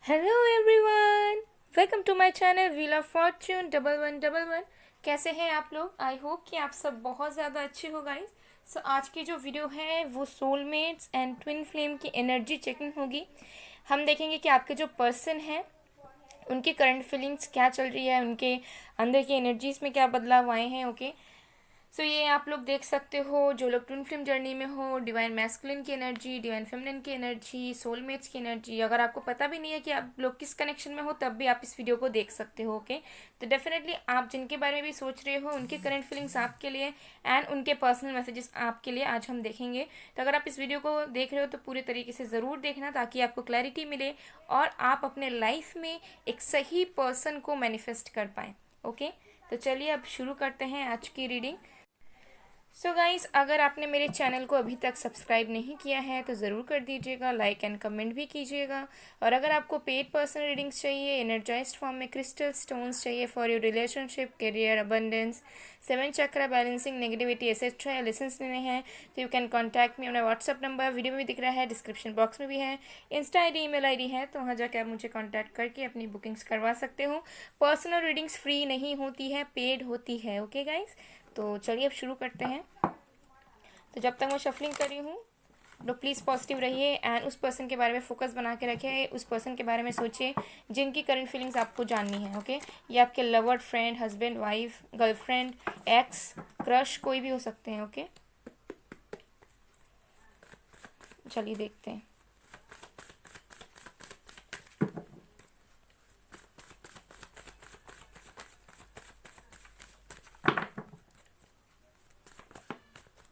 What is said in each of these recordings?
Hello everyone, welcome to my channel wheel of fortune 1111। कैसे हैं आप लोग? आई होप कि आप सब बहुत ज़्यादा अच्छे हो गाइस। सो आज की जो वीडियो है वो सोलमेट्स एंड ट्विन फ्लेम की एनर्जी चेकिंग होगी। हम देखेंगे कि आपके जो पर्सन हैं उनकी करंट फीलिंग्स क्या चल रही है, उनके अंदर की एनर्जीज में क्या बदलाव आए हैं। ओके, सो ये आप लोग देख सकते हो, जो लोग ट्विन फ्लेम जर्नी में हो, डिवाइन मैस्कुलिन की एनर्जी, डिवाइन फेमिनिन की एनर्जी, सोलमेट्स की एनर्जी। अगर आपको पता भी नहीं है कि आप लोग किस कनेक्शन में हो, तब भी आप इस वीडियो को देख सकते हो। ओके, तो डेफिनेटली आप जिनके बारे में भी सोच रहे हो, उनके करंट फीलिंग्स आपके लिए एंड उनके पर्सनल मैसेजेस आपके लिए आज हम देखेंगे। तो अगर आप इस वीडियो को देख रहे हो तो पूरे तरीके से ज़रूर देखना, ताकि आपको क्लैरिटी मिले और आप अपने लाइफ में एक सही पर्सन को मैनिफेस्ट कर पाएँ। ओके, तो चलिए अब शुरू करते हैं आज की रीडिंग। सो गाइस, अगर आपने मेरे चैनल को अभी तक सब्सक्राइब नहीं किया है तो ज़रूर कर दीजिएगा, लाइक एंड कमेंट भी कीजिएगा। और अगर आपको पेड पर्सनल रीडिंग्स चाहिए, एनर्जाइज्ड फॉर्म में क्रिस्टल स्टोन्स चाहिए for your relationship, career, abundance, seven chakra balancing, negativity etcetera या लेसन्स लेने हैं, तो यू कैन कॉन्टैक्ट मी। अपना व्हाट्सअप नंबर वीडियो में भी दिख रहा है, डिस्क्रिप्शन बॉक्स में भी है, Insta I D, email I D है, तो वहाँ जाकर आप मुझे कॉन्टैक्ट करके अपनी बुकिंग्स करवा सकते हो। पर्सनल रीडिंग्स फ्री नहीं होती है, पेड होती है। ओके गाइज, तो चलिए अब शुरू करते हैं। तो जब तक मैं शफलिंग कर रही हूँ, लोग प्लीज़ पॉजिटिव रहिए एंड उस पर्सन के बारे में फोकस बना के रखिए, उस पर्सन के बारे में सोचिए जिनकी करंट फीलिंग्स आपको जाननी है। ओके, ये आपके lover, friend, husband, wife, girlfriend, x, crush, कोई भी हो सकते हैं। ओके, चलिए देखते हैं।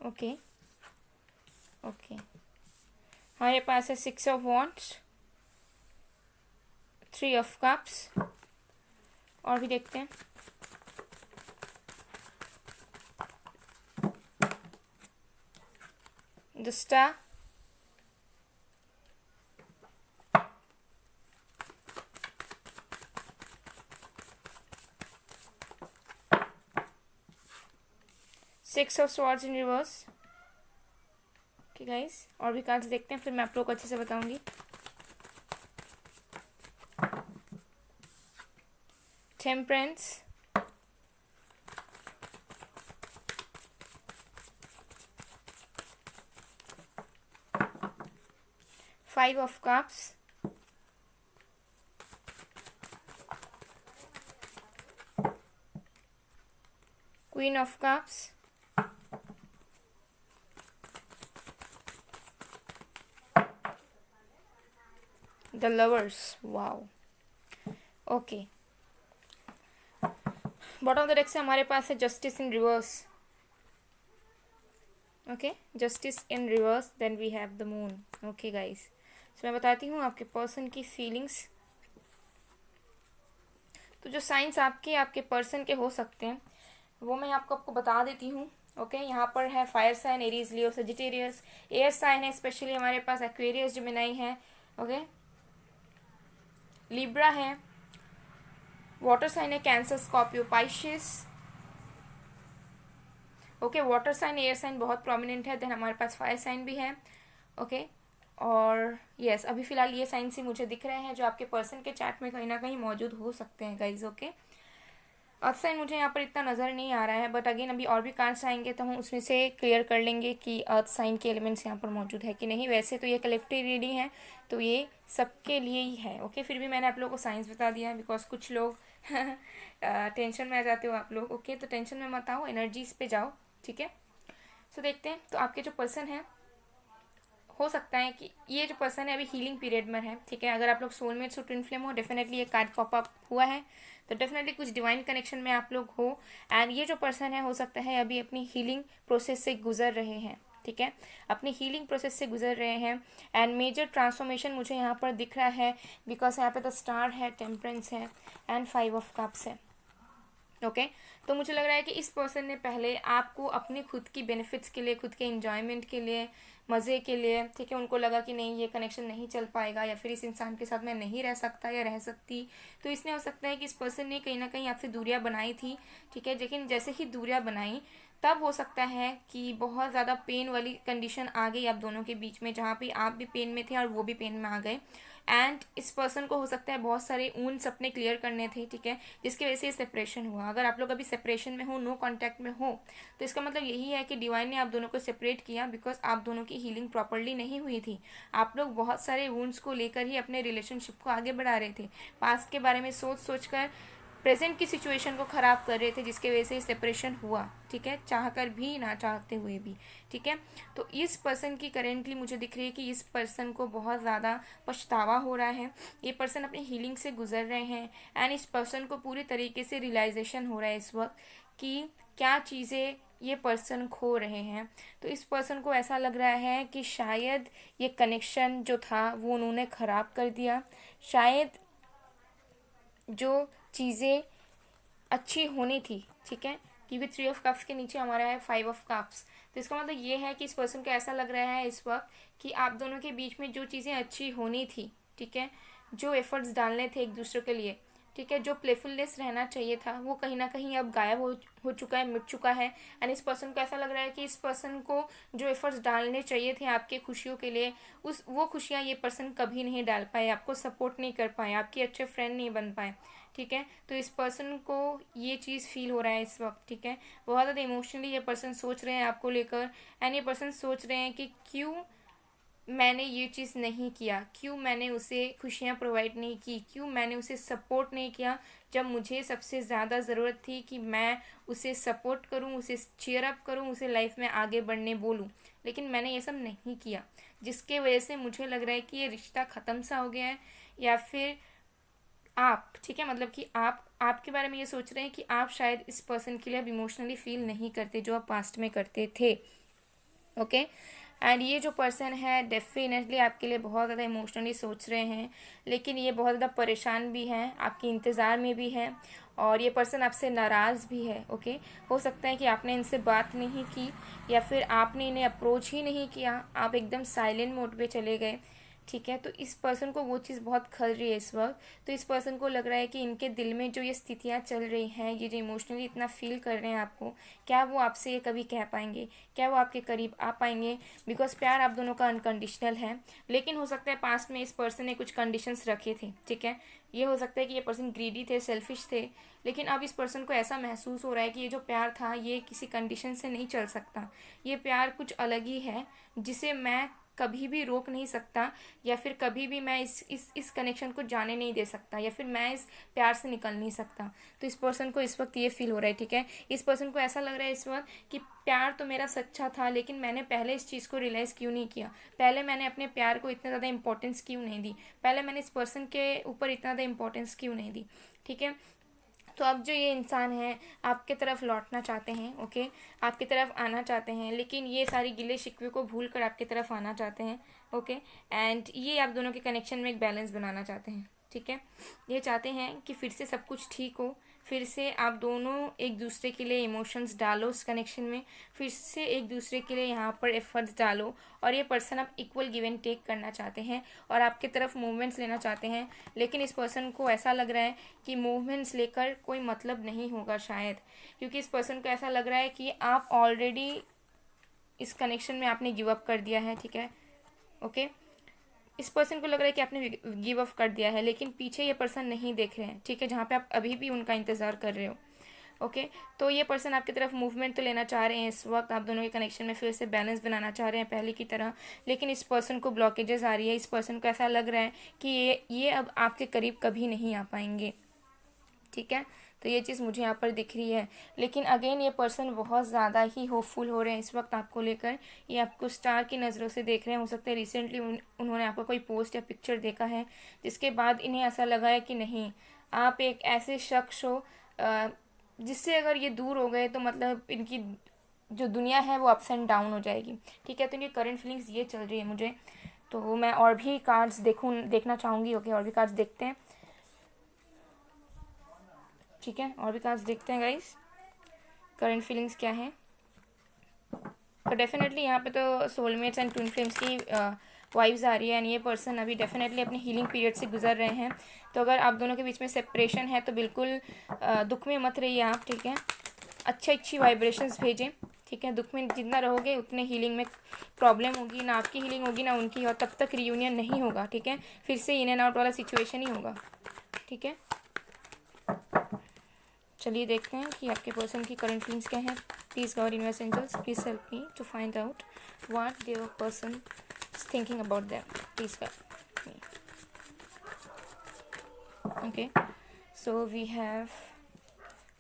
ओके ओके, हमारे पास है 6 ऑफ वॉन्ड्स, 3 ऑफ कप्स, और भी देखते हैं। The star, six of swords in reverse. Okay guys, और भी कार्ड्स देखते हैं, फिर मैं आप लोग को अच्छे से बताऊंगी। Temperance, 5 of cups, queen of cups, the lovers. Wow, okay. Bottom of the deck से हमारे पास है justice in reverse. Okay, justice in reverse, then we have the moon. Okay guys, so मैं बताती हूँ आपके पर्सन की फीलिंग्स। तो जो साइंस आपके पर्सन के हो सकते हैं वो मैं आपको बता देती हूँ। ओके, यहाँ पर है fire sign, Aries, Leo, Sagittarius. Air sign है, स्पेशली हमारे पास एक्वेरियस, जेमिनी है। ओके, लिब्रा है। वाटर साइन है, Cancer, Scorpio, Pisces. Okay, water sign, air sign बहुत प्रोमिनेंट है। देन हमारे पास फायर साइन भी है। ओके, और यस, अभी फिलहाल ये साइन ही मुझे दिख रहे हैं जो आपके पर्सन के चैट में कहीं ना कहीं मौजूद हो सकते हैं गाइज। ओके, अर्थ साइन मुझे यहाँ पर इतना नज़र नहीं आ रहा है, बट अगेन अभी और भी कार्ड्स आएंगे तो हम उसमें से क्लियर कर लेंगे कि अर्थ साइन के एलिमेंट्स यहाँ पर मौजूद है कि नहीं। वैसे तो ये कलेक्टिव रीडिंग है, तो ये सबके लिए ही है। ओके, फिर भी मैंने आप लोगों को साइंस बता दिया है, बिकॉज कुछ लोग टेंशन में आ जाते हो आप लोग। ओके, तो टेंशन में मत आओ, एनर्जीज पे जाओ। ठीक है, तो देखते हैं। तो आपके जो पर्सन है, हो सकता है कि ये जो पर्सन है अभी हीलिंग पीरियड में है। ठीक है, अगर आप लोग सोलमेट्स और ट्विन फ्लेम हो, डेफिनेटली ये कार्ड पॉप अप हुआ है, तो डेफिनेटली कुछ डिवाइन कनेक्शन में आप लोग हो। एंड ये जो पर्सन है, हो सकता है अभी अपनी हीलिंग प्रोसेस से गुजर रहे हैं। ठीक है, अपनी हीलिंग प्रोसेस से गुजर रहे हैं एंड मेजर ट्रांसफॉर्मेशन मुझे यहाँ पर दिख रहा है, बिकॉज यहाँ पे द स्टार है, टेम्परेंस है एंड 5 ऑफ कप्स है। ओके, तो मुझे लग रहा है कि इस पर्सन ने पहले आपको अपने खुद की बेनिफिट्स के लिए, खुद के इंजॉयमेंट के लिए, मज़े के लिए, ठीक है, उनको लगा कि नहीं ये कनेक्शन नहीं चल पाएगा या फिर इस इंसान के साथ मैं नहीं रह सकता या रह सकती, तो इसमें हो सकता है कि इस पर्सन ने कहीं ना कहीं आपसे दूरियां बनाई थी। ठीक है, लेकिन जैसे ही दूरियां बनाई तब हो सकता है कि बहुत ज़्यादा पेन वाली कंडीशन आ गई आप दोनों के बीच में, जहाँ पे आप भी पेन में थे और वो भी पेन में आ गए। एंड इस पर्सन को हो सकता है बहुत सारे ऊन अपने क्लियर करने थे, ठीक है, जिसकी वजह से सेपरेशन हुआ। अगर आप लोग अभी सेपरेशन में हो, नो कांटेक्ट में हो, तो इसका मतलब यही है कि डिवाइन ने आप दोनों को सेपरेट किया बिकॉज आप दोनों की हीलिंग प्रॉपरली नहीं हुई थी। आप लोग बहुत सारे वुंड्स को लेकर ही अपने रिलेशनशिप को आगे बढ़ा रहे थे, पास्ट के बारे में सोच सोच कर प्रेजेंट की सिचुएशन को ख़राब कर रहे थे, जिसके वजह से सेपरेशन हुआ, ठीक है, चाहकर भी ना चाहते हुए भी, ठीक है। तो इस पर्सन की करेंटली मुझे दिख रही है कि इस पर्सन को बहुत ज़्यादा पछतावा हो रहा है। ये पर्सन अपनी हीलिंग से गुजर रहे हैं एंड इस पर्सन को पूरी तरीके से रियलाइजेशन हो रहा है इस वक्त कि क्या चीज़ें ये पर्सन खो रहे हैं। तो इस पर्सन को ऐसा लग रहा है कि शायद ये कनेक्शन जो था वो उन्होंने ख़राब कर दिया, शायद जो चीज़ें अच्छी होनी थी, ठीक है, क्योंकि 3 ऑफ कप्स के नीचे हमारा है 5 ऑफ कप्स। तो इसका मतलब ये है कि इस पर्सन को ऐसा लग रहा है इस वक्त कि आप दोनों के बीच में जो चीज़ें अच्छी होनी थी, ठीक है, जो एफर्ट्स डालने थे एक दूसरे के लिए, ठीक है, जो प्लेफुलनेस रहना चाहिए था, वो कहीं ना कहीं अब गायब हो चुका है, मिट चुका है। एंड इस पर्सन को ऐसा लग रहा है कि इस पर्सन को जो एफर्ट्स डालने चाहिए थे आपके खुशियों के लिए, वो खुशियाँ ये पर्सन कभी नहीं डाल पाए, आपको सपोर्ट नहीं कर पाए, आपके अच्छे फ्रेंड नहीं बन पाए, ठीक है। तो इस पर्सन को ये चीज़ फील हो रहा है इस वक्त, ठीक है, बहुत ज़्यादा इमोशनली ये पर्सन सोच रहे हैं आपको लेकर। एंड ये पर्सन सोच रहे हैं कि क्यों मैंने ये चीज़ नहीं किया, क्यों मैंने उसे खुशियाँ प्रोवाइड नहीं की, क्यों मैंने उसे सपोर्ट नहीं किया जब मुझे सबसे ज़्यादा ज़रूरत थी कि मैं उसे सपोर्ट करूं, उसे चीयर अप करूं, उसे लाइफ में आगे बढ़ने बोलूं, लेकिन मैंने ये सब नहीं किया, जिसके वजह से मुझे लग रहा है कि ये रिश्ता ख़त्म सा हो गया है। या फिर आप, ठीक है, मतलब कि आप आपके बारे में ये सोच रहे हैं कि आप शायद इस पर्सन के लिए अब इमोशनली फील नहीं करते जो आप पास्ट में करते थे, ओके। एंड ये जो पर्सन है डेफिनेटली आपके लिए बहुत ज़्यादा इमोशनली सोच रहे हैं, लेकिन ये बहुत ज़्यादा परेशान भी हैं, आपके इंतज़ार में भी हैं, और ये पर्सन आपसे नाराज़ भी है, ओके। हो सकता है कि आपने इनसे बात नहीं की या फिर आपने इन्हें अप्रोच ही नहीं किया, आप एकदम साइलेंट मोड पे चले गए, ठीक है। तो इस पर्सन को वो चीज़ बहुत खल रही है इस वक्त। तो इस पर्सन को लग रहा है कि इनके दिल में जो ये स्थितियाँ चल रही हैं, ये जो इमोशनली इतना फील कर रहे हैं आपको, क्या वो आपसे ये कभी कह पाएंगे, क्या वो आपके करीब आ पाएंगे, बिकॉज प्यार आप दोनों का अनकंडीशनल है। लेकिन हो सकता है पास्ट में इस पर्सन ने कुछ कंडीशंस रखे थे, ठीक है, ये हो सकता है कि ये पर्सन ग्रीडी थे, सेल्फिश थे, लेकिन अब इस पर्सन को ऐसा महसूस हो रहा है कि ये जो प्यार था ये किसी कंडीशन से नहीं चल सकता, ये प्यार कुछ अलग ही है जिसे मैं कभी भी रोक नहीं सकता, या फिर कभी भी मैं इस कनेक्शन को जाने नहीं दे सकता, या फिर मैं इस प्यार से निकल नहीं सकता। तो इस पर्सन को इस वक्त ये फील हो रहा है, ठीक है। इस पर्सन को ऐसा लग रहा है इस वक्त कि प्यार तो मेरा सच्चा था, लेकिन मैंने पहले इस चीज़ को रियलाइज़ क्यों नहीं किया, पहले मैंने अपने प्यार को इतना ज़्यादा इंपॉर्टेंस क्यों नहीं दी, पहले मैंने इस पर्सन के ऊपर इतना ज़्यादा इंपॉर्टेंस क्यों नहीं दी, ठीक है। तो अब जो ये इंसान है आपके तरफ लौटना चाहते हैं, ओके, आपकी तरफ आना चाहते हैं, लेकिन ये सारी गिले शिकवे को भूल कर आपकी तरफ आना चाहते हैं, ओके। एंड ये आप दोनों के कनेक्शन में एक बैलेंस बनाना चाहते हैं, ठीक है। ये चाहते हैं कि फिर से सब कुछ ठीक हो, फिर से आप दोनों एक दूसरे के लिए इमोशंस डालो उस कनेक्शन में, फिर से एक दूसरे के लिए यहाँ पर एफर्ट्स डालो, और ये पर्सन आप इक्वल गिव एंड टेक करना चाहते हैं और आपके तरफ मूवमेंट्स लेना चाहते हैं। लेकिन इस पर्सन को ऐसा लग रहा है कि मूवमेंट्स लेकर कोई मतलब नहीं होगा शायद, क्योंकि इस पर्सन को ऐसा लग रहा है कि आप ऑलरेडी इस कनेक्शन में आपने गिव अप कर दिया है, ठीक है, ओके। इस पर्सन को लग रहा है कि आपने गिव अप कर दिया है, लेकिन पीछे ये पर्सन नहीं देख रहे हैं, ठीक है, जहाँ पे आप अभी भी उनका इंतज़ार कर रहे हो, ओके। तो ये पर्सन आपकी तरफ मूवमेंट तो लेना चाह रहे हैं इस वक्त, आप दोनों के कनेक्शन में फिर से बैलेंस बनाना चाह रहे हैं पहले की तरह, लेकिन इस पर्सन को ब्लॉकेजेस आ रही है। इस पर्सन को ऐसा लग रहा है कि ये अब आपके करीब कभी नहीं आ पाएंगे, ठीक है। तो ये चीज़ मुझे यहाँ पर दिख रही है। लेकिन अगेन ये पर्सन बहुत ज़्यादा ही होपफुल हो रहे हैं इस वक्त आपको लेकर, ये आपको स्टार की नज़रों से देख रहे हैं। हो सकता है रिसेंटली उन्होंने आपका कोई पोस्ट या पिक्चर देखा है जिसके बाद इन्हें ऐसा लगा है कि नहीं, आप एक ऐसे शख्स हो जिससे अगर ये दूर हो गए तो मतलब इनकी जो दुनिया है वो अप्स एंड डाउन हो जाएगी, ठीक है। तो इनकी करंट फीलिंग्स ये चल रही है मुझे। तो मैं और भी कार्ड्स देखना चाहूँगी, ओके, और भी कार्ड्स देखते हैं, ठीक है, और भी कार्ड्स देखते हैं गाइस, करंट फीलिंग्स क्या है। तो डेफिनेटली यहाँ पे तो सोलमेट्स एंड ट्विन फ्लेम्स की वाइब्स आ रही है, एंड ये पर्सन अभी डेफिनेटली अपने हीलिंग पीरियड से गुजर रहे हैं। तो अगर आप दोनों के बीच में सेपरेशन है तो बिल्कुल दुख में मत रहिए आप, ठीक है। अच्छी वाइब्रेशंस भेजें, ठीक है। दुख में जितना रहोगे उतने हीलिंग में प्रॉब्लम होगी, ना आपकी हीलिंग होगी ना उनकी, और तब तक रियूनियन नहीं होगा, ठीक है। फिर से इन एंड आउट वाला सिचुएशन ही होगा, ठीक है। चलिए देखते हैं कि आपके पर्सन की करंट फीलिंग्स क्या हैं। Please God universe angels, please help me to find out what their person is thinking about them, please help me. Okay, so we have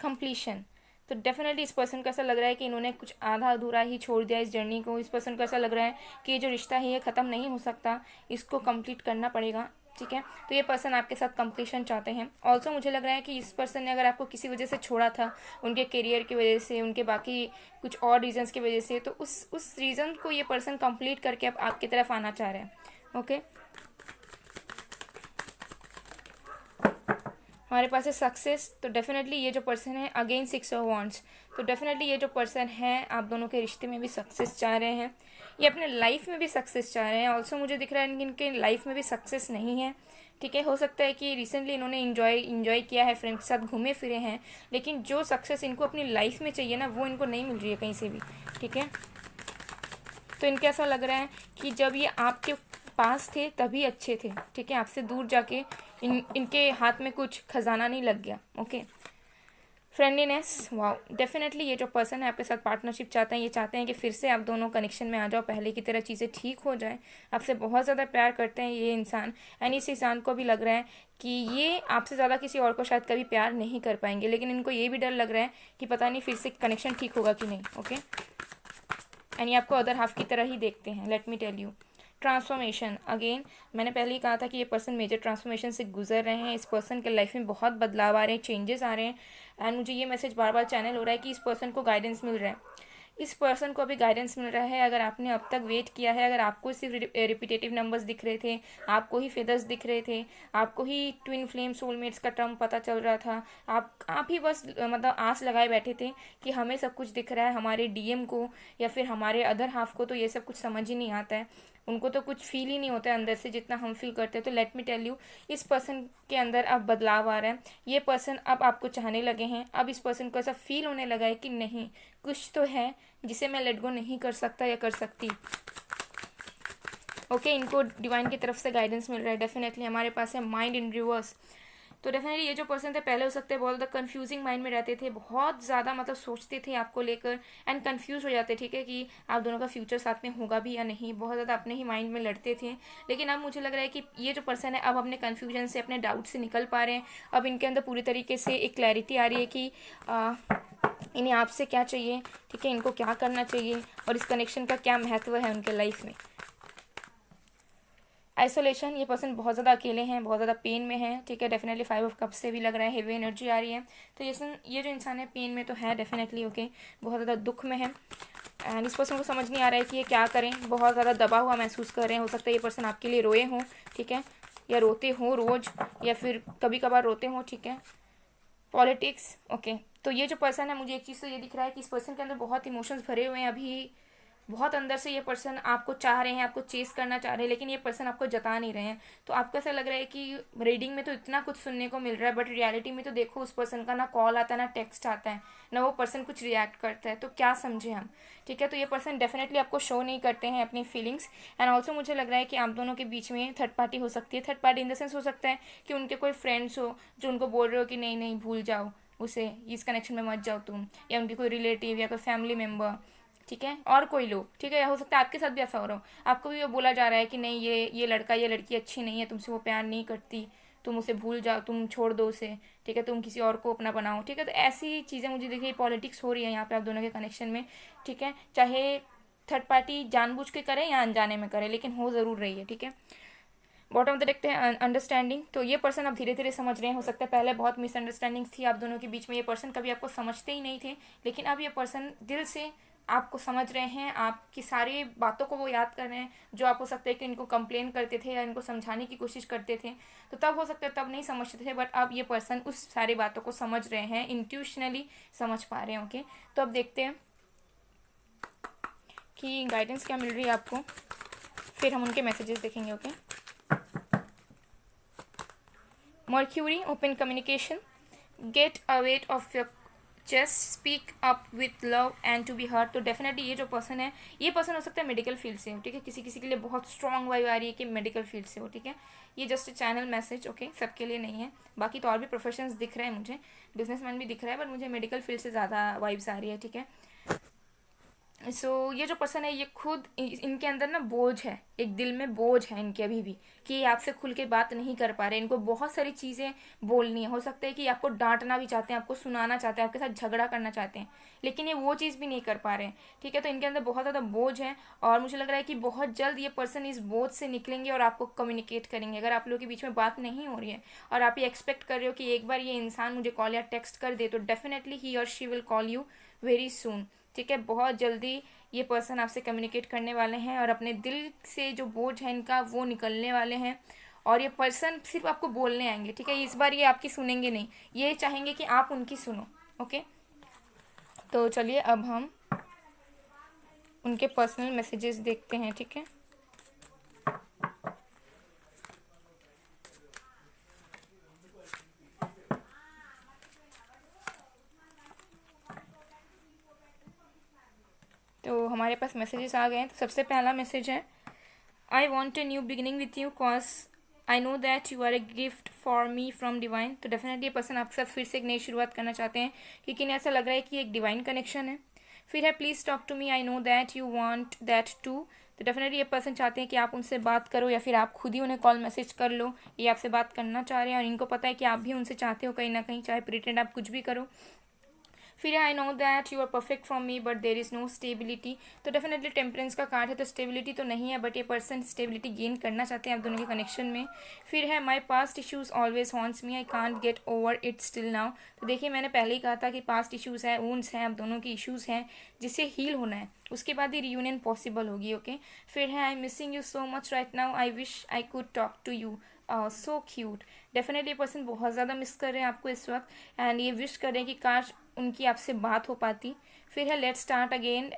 completion. तो डेफिनेटली इस पर्सन को ऐसा लग रहा है कि इन्होंने कुछ आधा अधूरा ही छोड़ दिया इस जर्नी को। इस पर्सन को ऐसा लग रहा है कि ये जो रिश्ता है ये ख़त्म नहीं हो सकता, इसको कंप्लीट करना पड़ेगा, ठीक है। तो ये पर्सन आपके साथ कंप्लीशन चाहते हैं। ऑल्सो मुझे लग रहा है कि इस पर्सन ने अगर आपको किसी वजह से छोड़ा था, उनके करियर की वजह से, उनके बाकी कुछ और रीजंस की वजह से, तो उस रीज़न को ये पर्सन कंप्लीट करके अब आपकी तरफ आना चाह रहे हैं। ओके, हमारे पास है सक्सेस। तो डेफिनेटली ये जो पर्सन है, अगेन 6 ऑफ वांड्स, तो डेफिनेटली ये जो पर्सन है आप दोनों के रिश्ते में भी सक्सेस चाह रहे हैं, ये अपने लाइफ में भी सक्सेस चाह रहे हैं। ऑल्सो मुझे दिख रहा है इनके लाइफ में भी सक्सेस नहीं है, ठीक है। हो सकता है कि रिसेंटली इन्होंने इंजॉय किया है, फ्रेंड्स के साथ घूमे फिरे हैं, लेकिन जो सक्सेस इनको अपनी लाइफ में चाहिए ना, वो इनको नहीं मिल रही है कहीं से भी, ठीक है। तो इनके ऐसा लग रहा है कि जब ये आपके पास थे तभी अच्छे थे, ठीक है। आपसे दूर जाके इनके हाथ में कुछ खजाना नहीं लग गया। ओके, फ्रेंडलीनेस, वाओ, डेफिनेटली ये जो पर्सन है आपके साथ पार्टनरशिप चाहते हैं, ये चाहते हैं कि फिर से आप दोनों कनेक्शन में आ जाओ, पहले की तरह चीज़ें ठीक हो जाए। आपसे बहुत ज़्यादा प्यार करते हैं ये इंसान, एंड इस इंसान को भी लग रहा है कि ये आपसे ज़्यादा किसी और को शायद कभी प्यार नहीं कर पाएंगे, लेकिन इनको ये भी डर लग रहा है कि पता नहीं फिर से कनेक्शन ठीक होगा कि नहीं। ओके, एंड ये आपको अदर हाफ की तरह ही देखते हैं। Let me tell you, transformation, again मैंने पहले ही कहा था कि ये पर्सन मेजर ट्रांसफॉर्मेशन से गुजर रहे हैं। इस पर्सन के लाइफ में बहुत बदलाव आ रहे हैं, चेंजेस आ रहे हैं, एंड मुझे ये मैसेज बार बार चैनल हो रहा है कि इस पर्सन को गाइडेंस मिल रहा है। इस पर्सन को अभी गाइडेंस मिल रहा है। अगर आपने अब तक वेट किया है, अगर आपको सिर्फ रिपीटेटिव नंबर्स दिख रहे थे, आपको ही फेदर्स दिख रहे थे, आपको ही ट्विन फ्लेम सोलमेट्स का टर्म पता चल रहा था, आप ही बस मतलब आस लगाए बैठे थे कि हमें सब कुछ दिख रहा है, हमारे डीएम को या फिर हमारे अदर हाफ को तो ये सब कुछ समझ ही नहीं आता है, उनको तो कुछ फील ही नहीं होता है अंदर से जितना हम फील करते हैं। तो लेट मी टेल यू, इस पर्सन के अंदर अब बदलाव आ रहा है। ये पर्सन अब आपको चाहने लगे हैं। अब इस पर्सन को ऐसा फील होने लगा है कि नहीं, कुछ तो है जिसे मैं लेट गो नहीं कर सकता या कर सकती। ओके, इनको डिवाइन की तरफ से गाइडेंस मिल रहा है। डेफिनेटली हमारे पास है माइंड इन रिवर्स। तो डेफिनेटली ये जो पर्सन थे पहले हो सकते हैं बहुत ज़्यादा कंफ्यूजिंग माइंड में रहते थे, बहुत ज़्यादा मतलब सोचते थे आपको लेकर एंड कंफ्यूज हो जाते, ठीक है, कि आप दोनों का फ्यूचर साथ में होगा भी या नहीं। बहुत ज़्यादा अपने ही माइंड में लड़ते थे, लेकिन अब मुझे लग रहा है कि ये जो पर्सन है अब अपने कन्फ्यूजन से, अपने डाउट से निकल पा रहे हैं। अब इनके अंदर पूरी तरीके से एक क्लैरिटी आ रही है कि इन्हें आपसे क्या चाहिए, ठीक है, इनको क्या करना चाहिए और इस कनेक्शन का क्या महत्व है उनके लाइफ में। आइसोलेशन, ये पर्सन बहुत ज़्यादा अकेले हैं, बहुत ज़्यादा पेन में है, ठीक है। डेफिनेटली 5 ऑफ कप से भी लग रहा है हेवी एनर्जी आ रही है। तो ये जो इंसान है पेन में तो है डेफिनेटली, ओके, बहुत ज़्यादा दुख में है एंड इस पर्सन को समझ नहीं आ रहा है कि ये क्या करें, बहुत ज़्यादा दबा हुआ महसूस कर रहे हैं। हो सकता है ये पर्सन आपके लिए रोए हों, ठीक है, या रोते हों रोज़, या फिर कभी कभार रोते हों, ठीक है। पॉलिटिक्स, ओके, तो ये जो पर्सन है, मुझे एक चीज़ तो ये दिख रहा है कि इस पर्सन के अंदर बहुत इमोशंस भरे हुए हैं अभी, बहुत अंदर से ये पर्सन आपको चाह रहे हैं, आपको चेस करना चाह रहे हैं, लेकिन ये पर्सन आपको जता नहीं रहे हैं। तो आपको ऐसा लग रहा है कि रीडिंग में तो इतना कुछ सुनने को मिल रहा है, बट रियलिटी में तो देखो उस पर्सन का ना कॉल आता है, ना टेक्स्ट आता है, ना वो पर्सन कुछ रिएक्ट करता है। तो क्या समझे हम, ठीक है। तो ये पर्सन डेफिनेटली आपको शो नहीं करते हैं अपनी फीलिंग्स। एंड ऑल्सो मुझे लग रहा है कि आप दोनों के बीच में थर्ड पार्टी हो सकती है। Third party in the sense हो सकता है कि उनके कोई फ्रेंड्स हो जो उनको बोल रहे हो कि नहीं नहीं भूल जाओ उसे, इस कनेक्शन में मत जाओ तुम, या उनकी कोई रिलेटिव या कोई फैमिली मेम्बर, ठीक है, और कोई लोग, ठीक है। या हो सकता है आपके साथ भी ऐसा हो रहा हो, आपको भी वो बोला जा रहा है कि नहीं ये लड़का ये लड़की अच्छी नहीं है, तुमसे वो प्यार नहीं करती, तुम उसे भूल जाओ, तुम छोड़ दो उसे, ठीक है, तुम किसी और को अपना बनाओ, ठीक है। तो ऐसी चीज़ें मुझे देखिए पॉलिटिक्स हो रही है यहाँ पे आप दोनों के कनेक्शन में, ठीक है। चाहे थर्ड पार्टी जानबूझ के करे या अनजाने में करे, लेकिन हो ज़रूर रही है, ठीक है। बॉटम ऑफ द डेक है अंडरस्टैंडिंग। तो ये पर्सन अब धीरे धीरे समझ रहे हैं। हो सकता है पहले बहुत मिसअंडरस्टैंडिंग थी आप दोनों के बीच में, ये पर्सन कभी आपको समझते ही नहीं थे, लेकिन अब ये पर्सन दिल से आपको समझ रहे हैं, आपकी सारी बातों को वो याद कर रहे हैं, जो आप हो सकता है कि इनको कंप्लेन करते थे या इनको समझाने की कोशिश करते थे, तो तब हो सकता है तब नहीं समझते थे, बट अब ये पर्सन उस सारी बातों को समझ रहे हैं, इंट्यूशनली समझ पा रहे हैं, ओके। तो अब देखते हैं कि गाइडेंस क्या मिल रही है आपको, फिर हम उनके मैसेजेस देखेंगे, okay. Mercury, open communication, get away of your just speak up with love and to be hurt. तो डेफिनेटली ये जो पर्सन है, ये पर्सन हो सकता है मेडिकल फील्ड से हो, ठीक है, किसी किसी के लिए बहुत स्ट्रॉन्ग वाइब आ रही है कि मेडिकल फील्ड से हो, ठीक है। ये जस्ट चैनल मैसेज, ओके, सबके लिए नहीं है। बाकी तो और भी प्रोफेशंस दिख रहे हैं मुझे, बिजनेसमैन भी दिख रहा है, बट मुझे मेडिकल फील्ड से ज़्यादा वाइब्स आ रही है, ठीक है। ये जो पर्सन है, ये खुद इनके अंदर ना बोझ है, एक दिल में बोझ है इनके अभी भी, कि ये आपसे खुल के बात नहीं कर पा रहे। इनको बहुत सारी चीज़ें बोलनी है, हो सकता है कि आपको डांटना भी चाहते हैं, आपको सुनाना चाहते हैं, आपके साथ झगड़ा करना चाहते हैं, लेकिन ये वो चीज़ भी नहीं कर पा रहे हैं, ठीक है। तो इनके अंदर बहुत ज़्यादा बोझ है, और मुझे लग रहा है कि बहुत जल्द ये पर्सन इस बोझ से निकलेंगे और आपको कम्युनिकेट करेंगे। अगर आप लोगों के बीच में बात नहीं हो रही है और आप ये एक्सपेक्ट कर रहे हो कि एक बार ये इंसान मुझे कॉल या टेक्स्ट कर दे, तो डेफिनेटली ही और she will call you very soon, ठीक है। बहुत जल्दी ये पर्सन आपसे कम्युनिकेट करने वाले हैं और अपने दिल से जो बोझ है इनका वो निकलने वाले हैं। और ये पर्सन सिर्फ आपको बोलने आएंगे, ठीक है। इस बार ये आपकी सुनेंगे नहीं, ये चाहेंगे कि आप उनकी सुनो, ओके। तो चलिए अब हम उनके पर्सनल मैसेजेस देखते हैं, ठीक है। तो हमारे पास मैसेजेस आ गए हैं। तो सबसे पहला मैसेज है, I want a new beginning with you cause I know that you are a gift for me from divine. तो डेफिनेटली ये पर्सन आपके साथ फिर से एक नई शुरुआत करना चाहते हैं, क्योंकि इन्हें ऐसा लग रहा है कि एक डिवाइन कनेक्शन है। फिर है, please talk to me, I know that you want that too. तो डेफिनेटली ये पर्सन चाहते हैं कि आप उनसे बात करो, या फिर आप खुद ही उन्हें कॉल मैसेज कर लो। ये आपसे बात करना चाह रहे हैं और इनको पता है कि आप भी उनसे चाहते हो कहीं ना कहीं, चाहे प्रिटेंड आप कुछ भी करो। फिर I know that you are perfect from me but there is no stability. तो डेफिनेटली टेम्परेंस का कार्ड है, तो स्टेबिलिटी तो नहीं है, बट ये पर्सन स्टेबिलिटी गेन करना चाहते हैं आप दोनों के कनेक्शन में। फिर है, my past issues always haunts me, I can't get over it still now. तो देखिए, मैंने पहले ही कहा था कि पास्ट इशूज़ हैं, वुंड्स हैं, आप दोनों की इशूज़ हैं, जिससे हील होना है, उसके बाद ही रियूनियन पॉसिबल होगी, ओके। फिर है, I missing you so much right now, I wish I could talk to you, so cute. Definitely ये पर्सन बहुत ज़्यादा मिस कर रहे हैं आपको इस वक्त, एंड ये विश कर रहे हैं कि काश उनकी आपसे बात हो पाती। फिर है, let's start again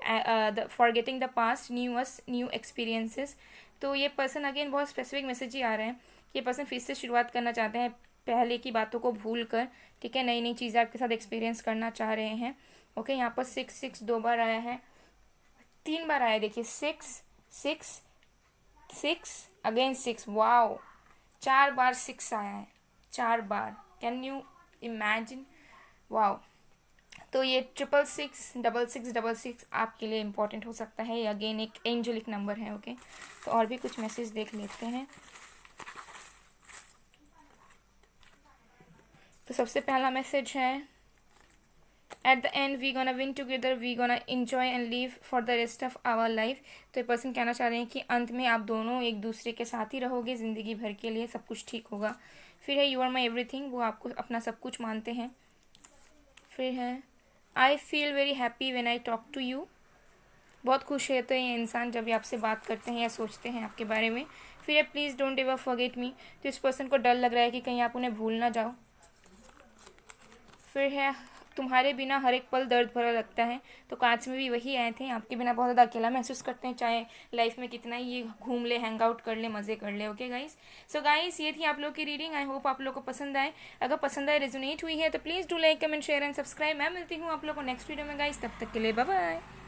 forgetting the past, new experiences. तो ये पर्सन अगेन बहुत स्पेसिफिक मैसेज ही आ रहे हैं कि ये पर्सन फिर से शुरुआत करना चाहते हैं, पहले की बातों को भूल कर, ठीक है। नई नई चीज़ें आपके साथ एक्सपीरियंस करना चाह रहे हैं, ओके। यहाँ पर 6 2 बार आया है, 3 बार आया है, देखिए 6 6 6 अगेन 6, वाओ, 4 बार 6 आया है, 4 बार, कैन यू इमेजिन, वाओ। तो ये 666 6666 आपके लिए इम्पोर्टेंट हो सकता है, ये अगेन एक एंजेलिक नंबर है, ओके। तो और भी कुछ मैसेज देख लेते हैं। तो सबसे पहला मैसेज है, at the end we gonna win together, we gonna enjoy and live for the rest of our life. तो ये पर्सन कहना चाह रहे हैं कि अंत में आप दोनों एक दूसरे के साथ ही रहोगे ज़िंदगी भर के लिए, सब कुछ ठीक होगा। फिर है, यू आर माई एवरीथिंग, वो आपको अपना सब कुछ मानते हैं। फिर है, I feel very happy when I talk to you, बहुत खुश रहते हैं ये इंसान जब ये आपसे बात करते हैं या सोचते हैं आपके बारे में। फिर है, please don't ever forget me. तो इस पर्सन को डर लग रहा है कि कहीं आप उन्हें भूल ना जाओ। फिर है, तुम्हारे बिना हर एक पल दर्द भरा लगता है। तो कार्ड्स में भी वही आए थे, आपके बिना बहुत ज़्यादा अकेला महसूस करते हैं, चाहे लाइफ में कितना ही ये घूम ले, हैंग आउट कर ले, मज़े कर ले, ओके गाइस। सो गाइस, ये थी आप लोग की रीडिंग, आई होप आप लोग को पसंद आए। अगर पसंद आए, रेजोनेट हुई है, तो please do like, comment, share and subscribe. मैं मिलती हूँ आप लोग को नेक्स्ट वीडियो में गाइस, तब तक के लिए बाय बाय।